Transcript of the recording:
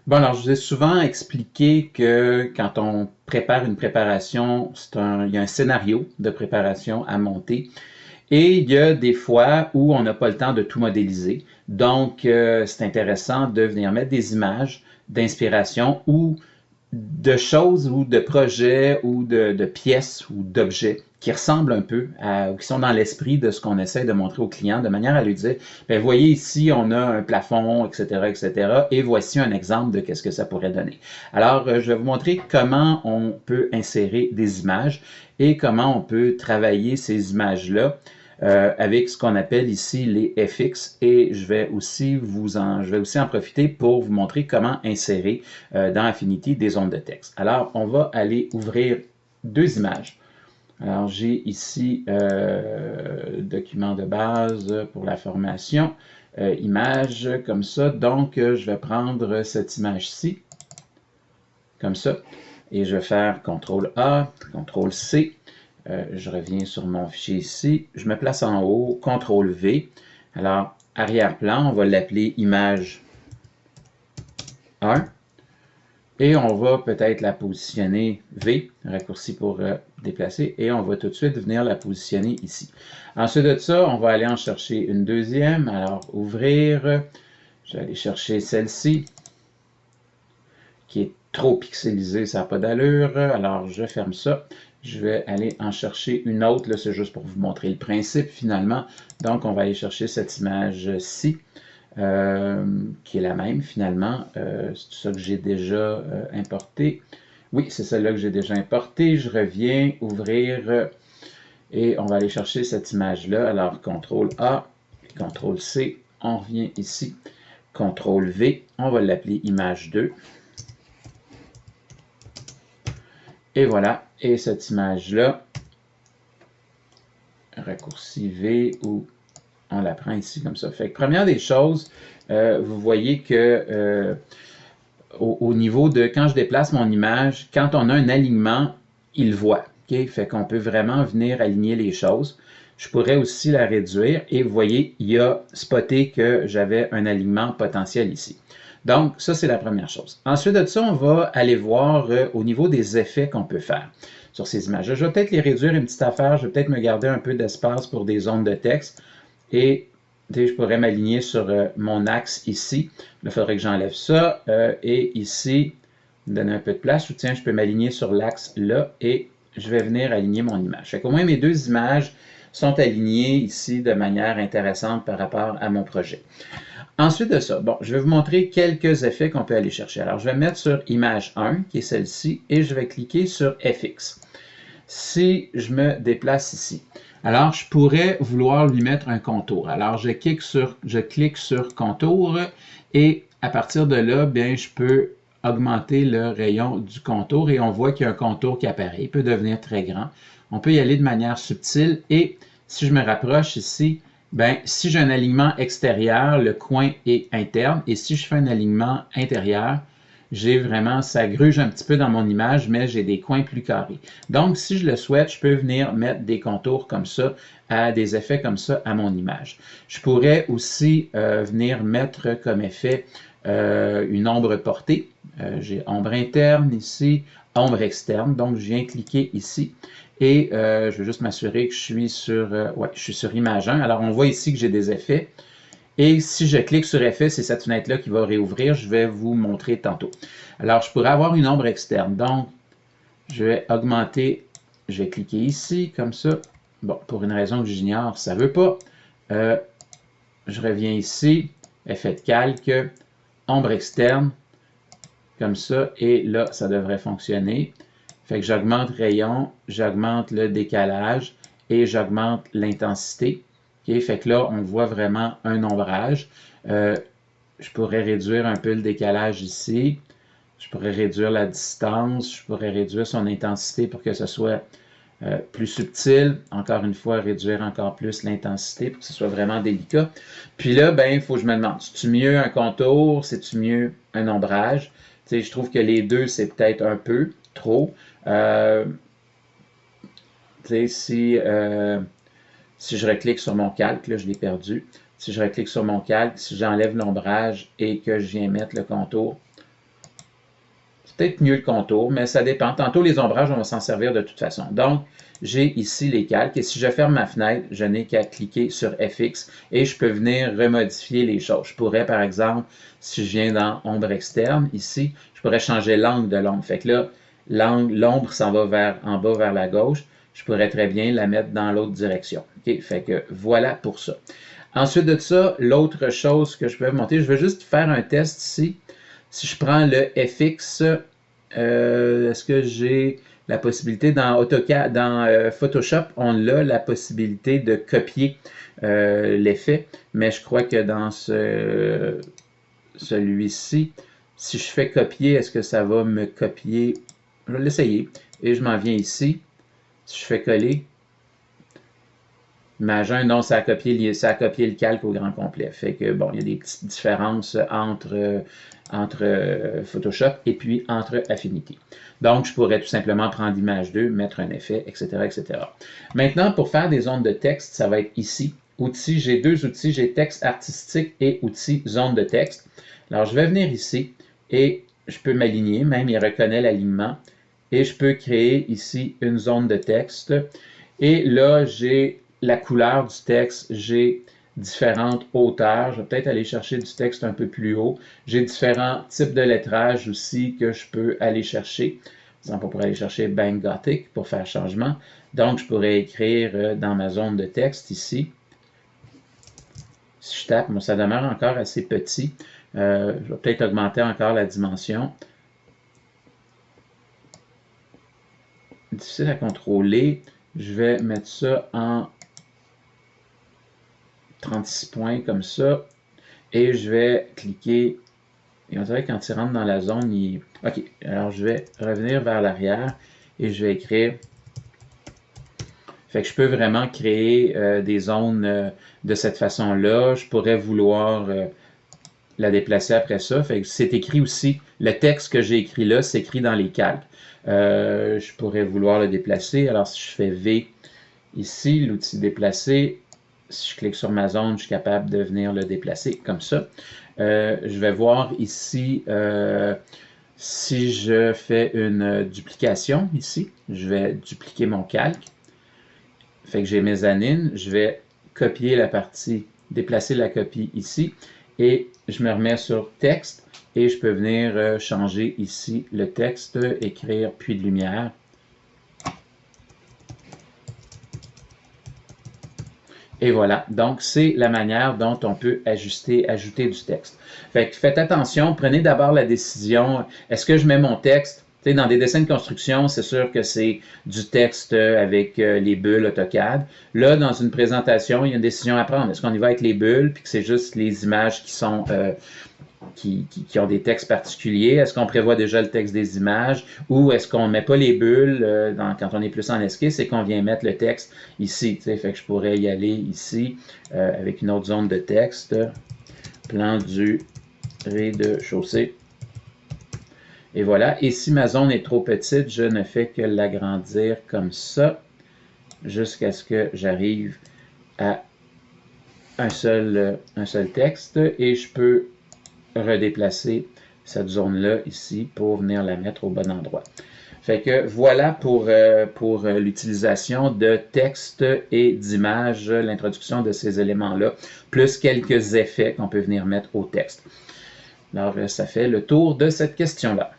Bon, alors, je vous ai souvent expliqué que quand on prépare une préparation, il y a un scénario de préparation à monter. Et il y a des fois où on n'a pas le temps de tout modéliser. Donc, c'est intéressant de venir mettre des images d'inspiration ou de choses ou de projets ou de pièces ou d'objets qui ressemblent un peu à, ou qui sont dans l'esprit de ce qu'on essaie de montrer au client, de manière à lui dire, ben voyez ici, on a un plafond, etc., etc., et voici un exemple de qu'est-ce que ça pourrait donner. Alors, je vais vous montrer comment on peut insérer des images et comment on peut travailler ces images-là avec ce qu'on appelle ici les FX et je vais aussi en profiter pour vous montrer comment insérer dans Affinity des ondes de texte. Alors, on va aller ouvrir deux images. Alors, j'ai ici document de base pour la formation, image comme ça. Donc, je vais prendre cette image-ci, comme ça, et je vais faire CTRL-A, CTRL-C. Je reviens sur mon fichier ici, je me place en haut, CTRL-V. Alors, arrière-plan, on va l'appeler image 1. Et on va peut-être la positionner V, raccourci pour déplacer, et on va tout de suite venir la positionner ici. Ensuite de ça, on va aller en chercher une deuxième. Alors, ouvrir, je vais aller chercher celle-ci, qui est trop pixelisée, ça n'a pas d'allure. Alors, je ferme ça. Je vais aller en chercher une autre. Là, c'est juste pour vous montrer le principe, finalement. Donc, on va aller chercher cette image-ci. Qui est la même finalement. C'est ça que j'ai déjà importé. Oui, c'est celle-là que j'ai déjà importée. Je reviens, ouvrir, et on va aller chercher cette image-là. Alors, CTRL-A, CTRL-C, on revient ici, CTRL-V, on va l'appeler image 2. Et voilà, et cette image-là, raccourci V, ou on la prend ici comme ça. Fait que première des choses, vous voyez que au niveau de quand je déplace mon image, quand on a un alignement, il voit. Okay? Fait qu'on peut vraiment venir aligner les choses. Je pourrais aussi la réduire et vous voyez, il a spoté que j'avais un alignement potentiel ici. Donc, ça, c'est la première chose. Ensuite de ça, on va aller voir au niveau des effets qu'on peut faire sur ces images. Je vais peut-être les réduire une petite affaire. Je vais peut-être me garder un peu d'espace pour des zones de texte. Et je pourrais m'aligner sur mon axe ici. Là, il faudrait que j'enlève ça. Et ici, me donner un peu de place. Ou tiens, je peux m'aligner sur l'axe là et je vais venir aligner mon image. Fait qu'au moins, mes deux images sont alignées ici de manière intéressante par rapport à mon projet. Ensuite de ça, bon, je vais vous montrer quelques effets qu'on peut aller chercher. Alors, je vais mettre sur image 1, qui est celle-ci, et je vais cliquer sur FX. Si je me déplace ici, alors je pourrais vouloir lui mettre un contour. Alors, je clique sur contour et à partir de là, bien, je peux augmenter le rayon du contour et on voit qu'il y a un contour qui apparaît. Il peut devenir très grand. On peut y aller de manière subtile et si je me rapproche ici, ben, si j'ai un alignement extérieur, le coin est interne et si je fais un alignement intérieur, j'ai vraiment, ça gruge un petit peu dans mon image, mais j'ai des coins plus carrés. Donc, si je le souhaite, je peux venir mettre des contours comme ça, à des effets comme ça à mon image. Je pourrais aussi venir mettre comme effet une ombre portée. J'ai ombre interne ici, ombre externe. Donc, je viens cliquer ici. Et je vais juste m'assurer que je suis sur image 1. Alors, on voit ici que j'ai des effets. Et si je clique sur effet, c'est cette fenêtre-là qui va réouvrir. Je vais vous montrer tantôt. Alors, je pourrais avoir une ombre externe. Donc, je vais augmenter. Je vais cliquer ici, comme ça. Bon, pour une raison que j'ignore, ça ne veut pas. Je reviens ici. Effet de calque. Ombre externe. Comme ça. Et là, ça devrait fonctionner. Fait que j'augmente rayon, j'augmente le décalage et j'augmente l'intensité. Okay? Fait que là, on voit vraiment un ombrage. Je pourrais réduire un peu le décalage ici. Je pourrais réduire la distance. Je pourrais réduire son intensité pour que ce soit plus subtil. Encore une fois, réduire encore plus l'intensité pour que ce soit vraiment délicat. Puis là, ben, il faut que je me demande, c'est-tu mieux un contour? C'est-tu mieux un ombrage? Tu sais, je trouve que les deux, c'est peut-être un peu trop. Si je reclique sur mon calque, là, je l'ai perdu. Si je reclique sur mon calque, si j'enlève l'ombrage et que je viens mettre le contour, C'est peut-être mieux le contour, mais ça dépend. Tantôt, les ombrages, on va s'en servir de toute façon. Donc, j'ai ici les calques et si je ferme ma fenêtre, je n'ai qu'à cliquer sur FX et je peux venir remodifier les choses. Je pourrais, par exemple, si je viens dans Ombre externe, ici, je pourrais changer l'angle de l'ombre. Fait que là, l'ombre s'en va en bas vers la gauche. Je pourrais très bien la mettre dans l'autre direction. Okay? Fait que voilà pour ça. Ensuite de ça, l'autre chose que je peux monter, je vais juste faire un test ici. Si je prends le FX, est-ce que j'ai la possibilité dans AutoCAD, dans Photoshop, on a la possibilité de copier l'effet, mais je crois que dans celui-ci, si je fais copier, est-ce que ça va me copier? Je vais l'essayer et je m'en viens ici. Si je fais coller, Magin, non, ça a copié le calque au grand complet. Fait que, bon, il y a des petites différences entre Photoshop et puis entre Affinity. Donc, je pourrais tout simplement prendre l'image 2, mettre un effet, etc., etc. Maintenant, pour faire des zones de texte, ça va être ici. Outils, j'ai deux outils, j'ai texte artistique et outils zone de texte. Alors, je vais venir ici et je peux m'aligner, même il reconnaît l'alignement. Et je peux créer ici une zone de texte. Et là, j'ai la couleur du texte, j'ai différentes hauteurs. Je vais peut-être aller chercher du texte un peu plus haut. J'ai différents types de lettrage aussi que je peux aller chercher. Par exemple, on pourrait aller chercher Bang Gothic pour faire changement. Donc, je pourrais écrire dans ma zone de texte ici. Si je tape, bon, ça demeure encore assez petit. Je vais peut-être augmenter encore la dimension. Difficile à contrôler. Je vais mettre ça en 36 points comme ça. Et je vais cliquer. Et on dirait que quand il rentre dans la zone, il... OK. Alors, je vais revenir vers l'arrière et je vais écrire. Fait que je peux vraiment créer des zones de cette façon-là. Je pourrais vouloir la déplacer après ça. Fait que c'est écrit aussi. Le texte que j'ai écrit là, c'est écrit dans les calques. Je pourrais vouloir le déplacer. Alors, si je fais V ici, l'outil déplacer, si je clique sur ma zone, je suis capable de venir le déplacer comme ça. Je vais voir ici, si je fais une duplication ici, je vais dupliquer mon calque. Fait que j'ai mes anines, je vais copier la partie, déplacer la copie ici, et je me remets sur texte, et je peux venir changer ici le texte, écrire puits de lumière. Et voilà, donc c'est la manière dont on peut ajouter du texte. Fait que faites attention, prenez d'abord la décision, est-ce que je mets mon texte? Tu sais, dans des dessins de construction, c'est sûr que c'est du texte avec les bulles AutoCAD. Là, dans une présentation, il y a une décision à prendre. Est-ce qu'on y va avec les bulles, puis que c'est juste les images qui sont... qui ont des textes particuliers. Est-ce qu'on prévoit déjà le texte des images ou est-ce qu'on ne met pas les bulles quand on est plus en esquisse et qu'on vient mettre le texte ici? Fait que je pourrais y aller ici avec une autre zone de texte. Plan du rez-de-chaussée. Et voilà. Et si ma zone est trop petite, je ne fais que l'agrandir comme ça jusqu'à ce que j'arrive à un seul texte et je peux redéplacer cette zone-là ici pour venir la mettre au bon endroit. Fait que voilà pour l'utilisation de texte et d'image, l'introduction de ces éléments-là, plus quelques effets qu'on peut venir mettre au texte. Alors, ça fait le tour de cette question-là.